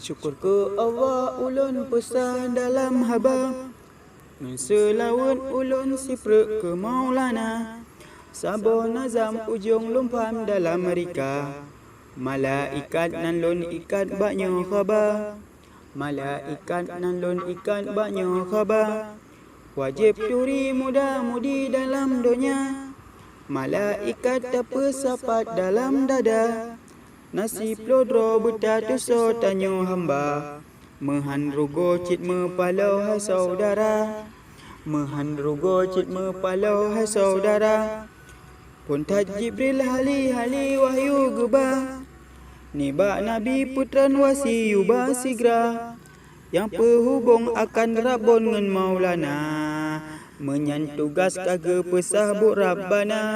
Syukur ke Allah ulun pesah dalam haba, selawat ulun siprek ke Maulana. Sabo nazam ujung lumpam dalam mereka, malaikat nan lun ikat banyak khaba. Malaikat nan lun ikat banyak khaba. Wajib turi muda-mudi dalam dunia, malaikat tak pesapat dalam dada. Nasib lodro betatu so tanyo hamba, mehan rugo cit mepalau hai saudara. Mehan rugo cit mepalau hai saudara. Puntat Jibril hali-hali wahyu gebah, niba Nabi putran wasiyu basigra. Yang perhubung akan Rabbon ngan Maulana, menyan tugas kage pesah bu Rabbana.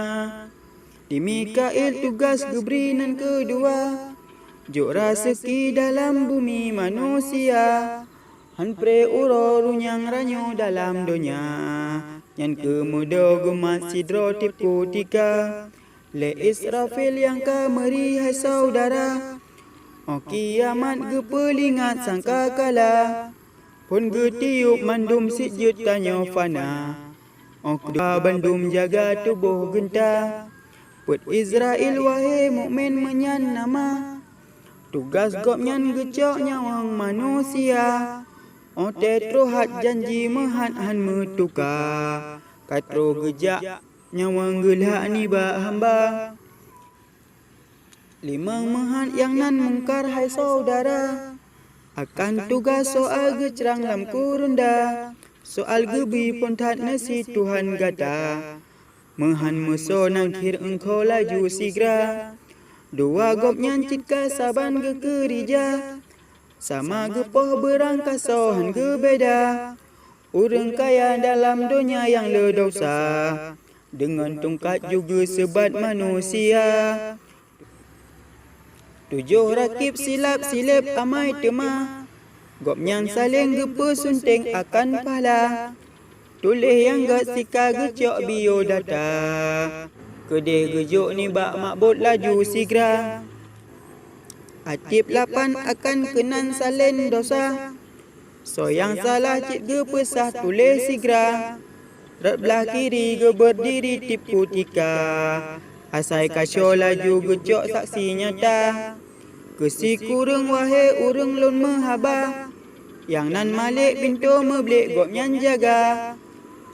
Di Mikail tugas geberi nan kedua, juk raseki dalam bumi manusia. Han pre uro runyang ranyo dalam dunia, yang kemudo gemat sidro tipu tika. Le Israfil yang kameri hai saudara, o kiamat ge pelingat sangka kala. Pun ge tiup mandum sijut tanyo fana, o kedua bandum jaga tubuh genta. Put Israel wahai mukmin menyan nama, tugas gopnyan gecok nyawang manusia. O tetro hat janji mehat han metuka, katro gejak nyawang gelak ni ba hamba. Limang mehat yang nan mungkar hai saudara, akan tugas soal gecerang lam kurunda. Soal gebi pun tat nasi Tuhan gata, mehan musuh nangkir engkau laju sigra. Dua gopnyan citka saban ge kerja, sama gepoh berangkas sohan ge beda. Urang kaya dalam dunia yang ledosa, dengan tungkat juga sebat manusia. Tujuh rakib silap-silip amai temah, gopnyan saling gepe sunting akan pahala. Tulis yang gak sika gecok biodata, kedih gejuk ni bak makbut laju sigra. Atip 8 akan kenan salin dosa, so yang salah cik ge pesah tulis sigra. Rat belah kiri ge berdiri tipu tika, asai kasyo laju gecok saksi nyata. Kesi kurung wahai urung lun mahaba, yang nan malik pintu meblik gopnyan jaga.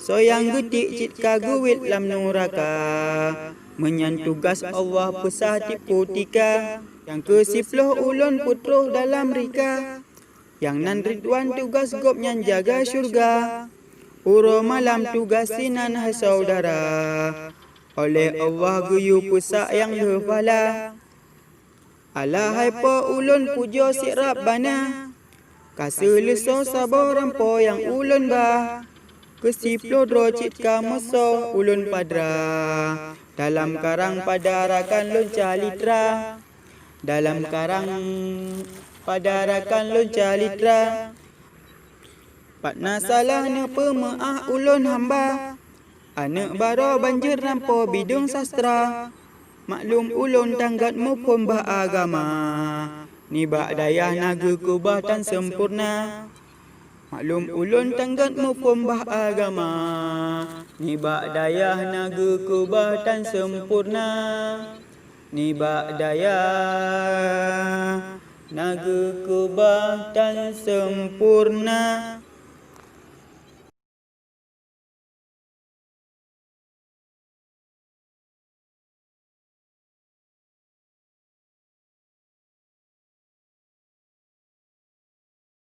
So yang getik cit kaguwit lam nuraka, menyan tugas Allah pesah tipu tika. Yang ke-10 ulun putruh dalam rika, yang nan Ridwan tugas gopnyan jaga syurga. Uro malam tugas sinan hai saudara, oleh Allah geyu pesak yang lefala. Alahai po ulun pujo si Rabbana, kasa leso sabo rampo yang ulun bah. Kesiplo dro citka meso ulun padra, dalam karang padarakan lonca litra. Dalam karang padarakan lonca litra. Patna salah ne pemaah ulun hamba, anak baro banjir rampo bidung sastra. Maklum ulun tanggat mupun bah agama, nibak dayah naga kubah tan sempurna. Maklum ulun tanggat mupun bah agama, nibak dayah naga kubah tan sempurna. Nibak dayah naga kubah tan sempurna.